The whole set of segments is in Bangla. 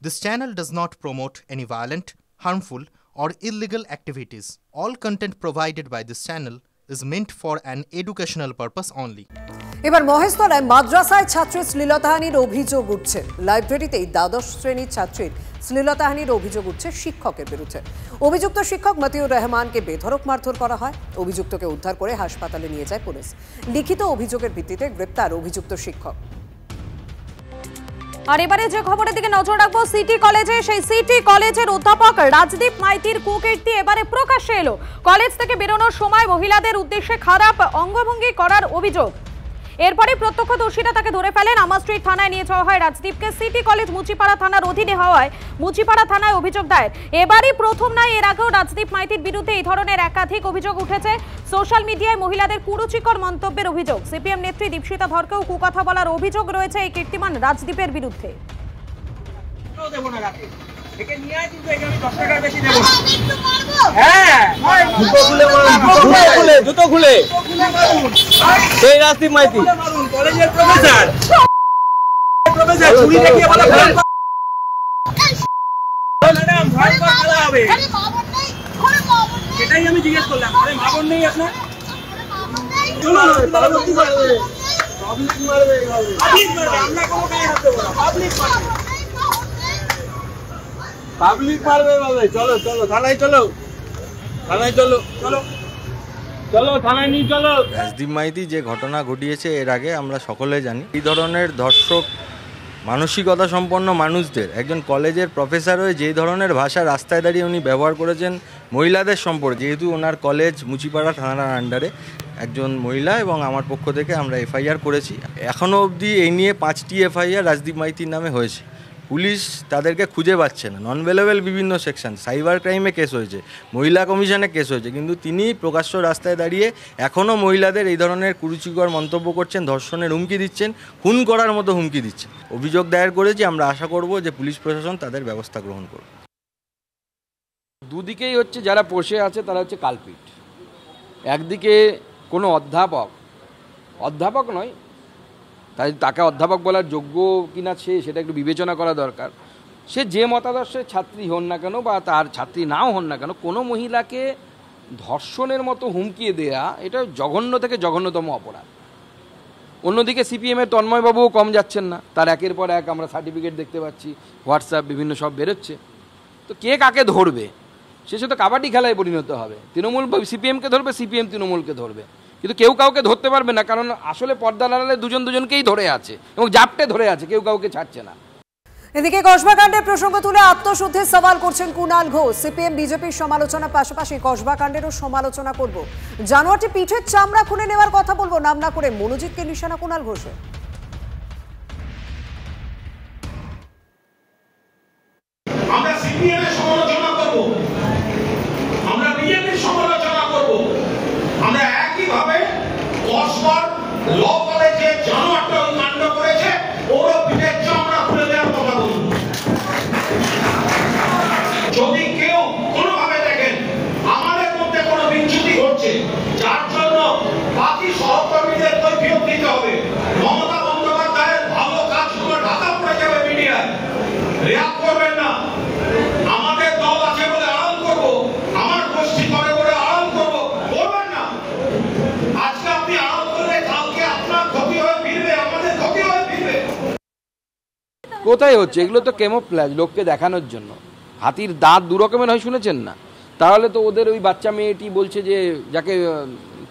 This channel does not promote any violent, harmful, or illegal activities. All content provided by this channel is meant for an educational purpose only. এবার মহেশতলায় মাদ্রাসায় ছাত্রের শ্লীলতাহানির অভিযোগ উঠছে। লাইব্রেরিতেই দ্বাদশ শ্রেণীর ছাত্রীর শ্লীলতাহানির অভিযোগ উঠছে শিক্ষকের বিরুদ্ধে। অভিযুক্ত শিক্ষক মতিউর রহমানকে বেধড়ক মারধর করা হয়। অভিযুক্তকে উদ্ধার করে হাসপাতালে নিয়ে যায় পুলিশ। লিখিত অভিযোগের ভিত্তিতে গ্রেপ্তার অভিযুক্ত শিক্ষক। আর এবারে যে খবরের দিকে নজর রাখবো, সিটি কলেজে সেই সিটি কলেজের অধ্যাপক রাজদীপ মাইতির কুকীর্তি এবারে প্রকাশ্যে এলো। কলেজ থেকে বেরোনোর সময় মহিলাদের উদ্দেশ্যে খারাপ অঙ্গভঙ্গি করার অভিযোগ। এরপরে প্রত্যক্ষদর্শীরা তাকে ধরে ফেলেন। আমার স্ট্রিট থানায় নিয়ে যাওয়া হয় রাজদীপকে। সিটি কলেজ মুচিপাড়া থানার অধীনে হওয়ায় মুচিপাড়া থানায় অভিযোগ দায়ের। এবারই প্রথম নয়, এর আগেও রাজদীপ মাইতির বিরুদ্ধে এই ধরনের একাধিক অভিযোগ উঠেছে। সোশ্যাল মিডিয়ায় মহিলাদের কুরুচিকর মন্তব্যের অভিযোগ। সিপিএম নেত্রী দীপশিতা ধরকেও কুকথা বলার অভিযোগ রয়েছে এই কীর্তিমান রাজদীপের বিরুদ্ধে। জুতো খুলে সেই রাজদীপ মাইতি কলেজের প্রফেসর চুরি দেখিয়ে বলে ম্যাডাম ভয় করা হবে, সেটাই আমি জিজ্ঞেস করলাম। আরে মাবন নেই আপনার? চলো পাবলিক মারবে, পাবলিক মারবে, পাবলিক মারবে, আমরা কোনো গায়ে হাত দেব না, পাবলিক মারবে, পাবলিক মারবে বাবা। চলো চলো থানায়, চলো থানায়, চলো চলো চলো থানায় নিয়ে চলো। রাজদীপ মাইতি যে ঘটনা ঘটিয়েছে এর আগে আমরা সকলে জানি। এই ধরনের ধর্ষক মানসিকতা সম্পন্ন মানুষদের একজন কলেজের প্রফেসর হয়ে যে ধরনের ভাষা রাস্তায় দাঁড়িয়ে উনি ব্যবহার করেছেন মহিলাদের সম্পর্কে, যেহেতু ওনার কলেজ মুচিপাড়া থানার আন্ডারে, একজন মহিলা এবং আমার পক্ষ থেকে আমরা এফআইআর করেছি। এখনও অবধি এই নিয়ে 5টি এফআইআর রাজদীপ মাইতির নামে হয়েছে। পুলিশ তাদেরকে খুঁজে পাচ্ছে না। নন অ্যাভেলেবল বিভিন্ন সেকশন, সাইবার ক্রাইমে কেস হয়েছে, মহিলা কমিশনে কেস হয়েছে, কিন্তু তিনি প্রকাশ্য রাস্তায় দাঁড়িয়ে এখনও মহিলাদের এই ধরনের কুরুচিকর মন্তব্য করছেন, ধর্ষণের হুমকি দিচ্ছেন, খুন করার মতো হুমকি দিচ্ছেন। অভিযোগ দায়ের করেছি, আমরা আশা করব যে পুলিশ প্রশাসন তাদের ব্যবস্থা গ্রহণ করবে। দুদিকেই হচ্ছে, যারা বসে আছে তারা হচ্ছে কালপিট। একদিকে কোনো অধ্যাপক নয়, তাই তাকে অধ্যাপক বলার যোগ্য কিনা সেটা একটু বিবেচনা করা দরকার। সে যে মতাদর্শের ছাত্রী হন না কেন বা তার ছাত্রী নাও হন না কেন, কোনো মহিলাকে ধর্ষণের মতো হুমকিয়ে দেয়া এটা জঘন্য থেকে জঘন্যতম অপরাধ। অন্যদিকে সিপিএমের তন্ময়বাবুও কম যাচ্ছেন না, তার একের পর এক আমরা সার্টিফিকেট দেখতে পাচ্ছি, হোয়াটসঅ্যাপ বিভিন্ন সব বেরোচ্ছে। তো কে কাকে ধরবে? সে তো কাবাডি খেলায় পরিণত হবে। তৃণমূল সিপিএমকে ধরবে, সিপিএম তৃণমূলকে ধরবে, কিন্তু কেউ কাউকে ধরতে পারবে না, কারণ আসলে পর্দার আড়ালে দুজনকেই ধরে আছে এবং জাপটে ধরে আছে, কেউ কাউকে ছাড়ছে না। এদিকে কসবাকাণ্ডের প্রসঙ্গ তুলে আত্মশুদ্ধির সওয়াল করছেন কুণাল ঘোষ। সিপিএম বিজেপির সমালোচনার পাশাপাশি কসবাকাণ্ডেরও সমালোচনা করব। জানোয়ারটি পিঠের চামড়া খুলে নেওয়ার কথা বলবো, নাম না করে মনোজিৎকে নিশানা কুণাল ঘোষের। আমরা সিপিএম এর সমালোচনা করব, আমরা বিজেপির সমালোচনা করব, আমরা একইভাবে কসবার ল কলেজে জানোয়ারটা ওই কাণ্ড করেছে, ওর পিঠের চামড়া খুলে দেওয়ার কথা বলব। যদি কেউ কোনোভাবে দেখেন আমাদের মধ্যে কোনো বিচ্যুতি ঘটছে, যার জন্য বাকি সহকর্মীদের কৈফিয়ত দিতে হবে, মমতা বন্দ্যোপাধ্যায়ের ভালো কাজগুলো ঢাকা পড়ে যাবে মিডিয়ায়, রিয়াক্ট করবেন না। আমাদের দল আছে বলে আড়াল করব, আমার গোষ্ঠী করে বলে আড়াল করব, করবেন না। আজকে আপনি আড়াল করলে কালকে আপনার ক্ষতি হয়ে ফিরবে, আমাদের ক্ষতি হয়ে ফিরবে। কোথায় হচ্ছে এগুলো? তো ক্যামোফ্লেজ, লোককে দেখানোর জন্য। হাতির দাঁত দু রকমের হয়, শুনেছেন না? তাহলে তো ওদের ওই বাচ্চা মেয়েটি বলছে যে যাকে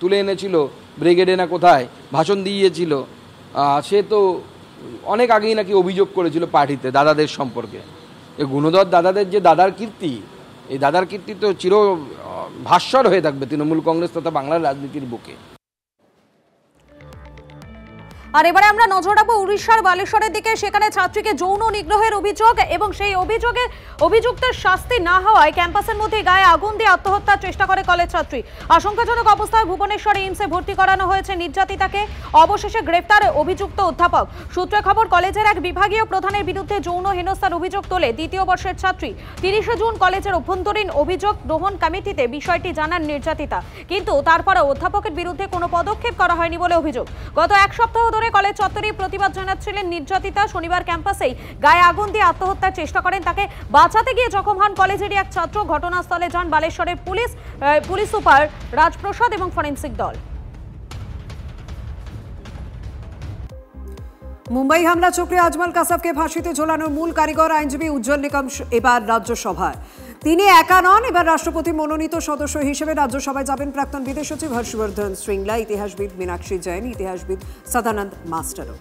তুলে এনেছিল ব্রিগেডে না কোথায় ভাষণ দিয়েছিল, সে তো অনেক আগেই নাকি অভিযোগ করেছিল পার্টিতে দাদাদের সম্পর্কে। এই গুণধর দাদাদের যে দাদার কীর্তি, এই দাদার কীর্তি তো চির ভাস্বর হয়ে থাকবে তৃণমূল কংগ্রেস তথা বাংলার রাজনীতির বুকে। আর এবারে আমরা নজর রাখবো উড়িষ্যার বালেশ্বরের দিকে। সেখানে ছাত্রীকে যৌন নিগ্রহের অভিযোগ এবং সেই অভিযোগে অভিযুক্তের শাস্তি না হওয়ায় ক্যাম্পাসের মধ্যে গায়ে আগুন দিয়ে আত্মহত্যার চেষ্টা করে কলেজ ছাত্রী। আশঙ্কাজনক অবস্থায় ভুবনেশ্বর এইমসে ভর্তি করানো হয়েছে নির্যাতিতাকে। অবশেষে গ্রেফতার অভিযুক্ত অধ্যাপক। সূত্রে খবর, কলেজের এক বিভাগীয় প্রধানের বিরুদ্ধে যৌন হেনস্থার অভিযোগ তোলে দ্বিতীয় বর্ষের ছাত্রী। 30 জুন কলেজের অভ্যন্তরীণ অভিযোগ গ্রহণ কমিটিতে বিষয়টি জানান নির্যাতিতা, কিন্তু তারপরে অধ্যাপকের বিরুদ্ধে কোনো পদক্ষেপ করা হয়নি বলে অভিযোগ। গত এক সপ্তাহ ধরে করে কলেজ চত্বরে প্রতিবাদ জানাচ্ছিলেন নির্যাতিতা। শনিবার ক্যাম্পাসেই গায়ে আগুন দিয়ে আত্মহত্যার চেষ্টা করেন। তাকে বাঁচাতে গিয়ে জখম হন কলেজেরই এক ছাত্র। ঘটনাস্থলে যান বালেশ্বরের পুলিশ সুপার রাজপ্রসাদ এবং ফরেন্সিক দল। মুম্বাই হামলা চক্রে আজমল কাসাবকে ফাঁসিতে ঝোলানোর মূল কারিগর আইনজীবী উজ্জ্বল নিকম এবার রাজ্যসভায়। তিনি একা নন, এবার রাষ্ট্রপতি মনোনীত সদস্য হিসেবে রাজ্যসভায় যাবেন প্রাক্তন বিদেশ সচিব হর্ষবর্ধন শ্রিংলা, ইতিহাসবিদ মীনাক্ষী জৈন, ইতিহাসবিদ সদানন্দ মাস্টারও।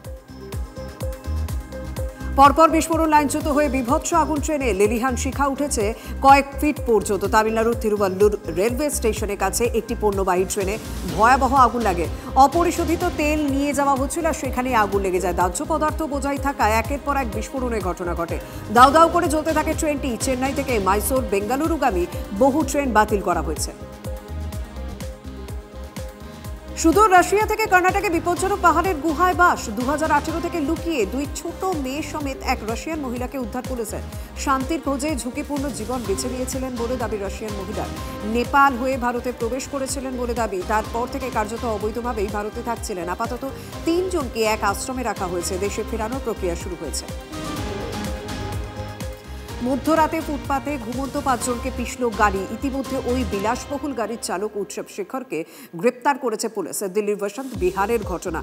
পরপর বিস্ফোরণ লাইনচ্যুত হয়ে বিভৎস আগুন ট্রেনে লেলিহান শিখা উঠেছে কয়েক ফিট পর্যন্ত। তামিলনাড়ুর তিরুভাল্লুর রেলওয়ে স্টেশনের কাছে একটি পণ্যবাহী ট্রেনে ভয়াবহ আগুন লাগে। অপরিশোধিত তেল নিয়ে যাওয়া হচ্ছিল আর সেখানে আগুন লেগে যায়। দাহ্য পদার্থ বোঝাই থাকায় একের পর এক বিস্ফোরণের ঘটনা ঘটে। দাউ দাউ করে জ্বলতে থাকে ট্রেনটি। চেন্নাই থেকে মাইসোর বেঙ্গালুরুগামী বহু ট্রেন বাতিল করা হয়েছে। সুদূর রাশিয়া থেকে কর্ণাটকে বিপজ্জনক পাহাড়ের গুহায় বাস। 2018 থেকে লুকিয়ে দুই ছোট মেয়ে সমেত এক রাশিয়ান মহিলাকে উদ্ধার করেছে। শান্তির খোঁজে ঝুঁকিপূর্ণ জীবন বেছে নিয়েছিলেন বলে দাবি রাশিয়ান মহিলার। নেপাল হয়ে ভারতে প্রবেশ করেছিলেন বলে দাবি। তারপর থেকে কার্যত অবৈধভাবেই ভারতে থাকছিলেন। আপাতত 3 জনকে এক আশ্রমে রাখা হয়েছে। দেশে ফেরানোর প্রক্রিয়া শুরু হয়েছে। মধ্যরাতে ফুটপাতে ঘুমন্ত 5 জনকে পিষল গাড়ি। ইতিমধ্যে ওই বিলাসবহুল গাড়ির চালক উৎসব শেখরকে গ্রেপ্তার করেছে পুলিশ। দিল্লির বসন্ত বিহারের ঘটনা।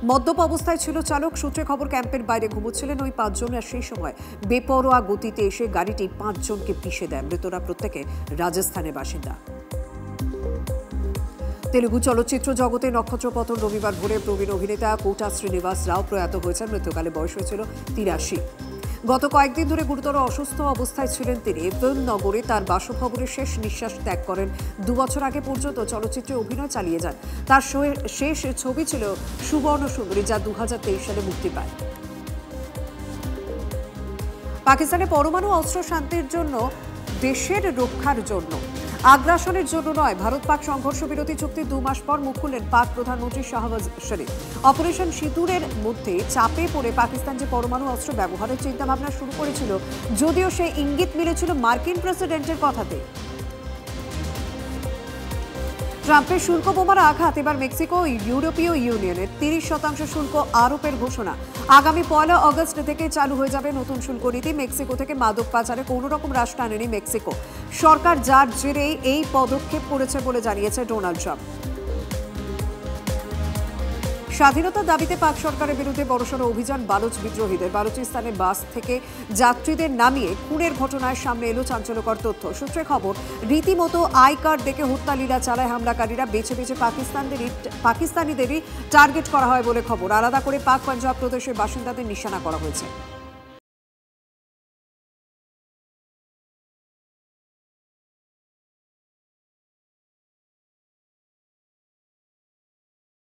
মদ্যপ অবস্থায় ছিল চালক। সূত্রে খবর ক্যাম্পের বাইরে ঘুমোচ্ছিলেন ওই 5 জন। আর সেই সময় বেপরোয়া গতিতে এসে গাড়িটি 5 জনকে পিষে দেয়। মৃতরা প্রত্যেকে রাজস্থানের বাসিন্দা। তেলুগু চলচ্চিত্র জগতে নক্ষত্রপতন। রবিবার ভোরে প্রবীণ অভিনেতা কোটা শ্রীনিবাস রাও প্রয়াত হয়েছেন। মৃত্যুকালে বয়স হয়েছিল 83। গত কয়েকদিন ধরে গুরুতর অসুস্থ অবস্থায় ছিলেন তিনি। নগরে তার বাসভবনে শেষ নিঃশ্বাস ত্যাগ করেন। 2 বছর আগে পর্যন্ত চলচ্চিত্রে অভিনয় চালিয়ে যান। তার শেষ ছবি ছিল সুবর্ণ সুন্দরী, যা 2023 সালে মুক্তি পায়। পাকিস্তানে পরমাণু অস্ত্র শান্তির জন্য, দেশের রক্ষার জন্য, আগ্রাসনের জন্য নয়। ভারত পাক সংঘর্ষ বিরতি চুক্তির 2 মাস পর মুখ খুললেন পাক প্রধানমন্ত্রী শাহবাজ শরীফ। অপারেশন সিঁদুরের মধ্যে চাপে পড়ে পাকিস্তান যে পরমাণু অস্ত্র ব্যবহারের চিন্তাভাবনা শুরু করেছিল, যদিও সে ইঙ্গিত মিলেছিল মার্কিন প্রেসিডেন্টের কথাতে। ট্রাম্পের শুল্ক বোমার আঘাত। এবার মেক্সিকো ইউরোপীয় ইউনিয়নের 30% শুল্ক আরোপের ঘোষণা। আগামী 1 আগস্ট থেকে চালু হয়ে যাবে নতুন শুল্ক নীতি। মেক্সিকো থেকে মাদক পাচারে কোনো রকম হ্রাস টানেনি মেক্সিকো সরকার, যার জেরে এই পদক্ষেপ করেছে বলে জানিয়েছে ডোনাল্ড ট্রাম্প। স্বাধীনতার দাবিতে পাক সরকারের বিরুদ্ধে বড়সড় অভিযান বালুচ বিদ্রোহীদের। বালুচিস্তানে বাস থেকে যাত্রীদের নামিয়ে খুনের ঘটনায় সামনে এলো চাঞ্চল্যকর তথ্য। সূত্রে খবর, রীতিমতো আই কার্ড দেখে হত্যালীলা চালায় হামলাকারীরা। বেছে বেছে পাকিস্তানিদেরই টার্গেট করা হয় বলে খবর। আলাদা করে পাক পাঞ্জাব প্রদেশের বাসিন্দাদের নিশানা করা হয়েছে।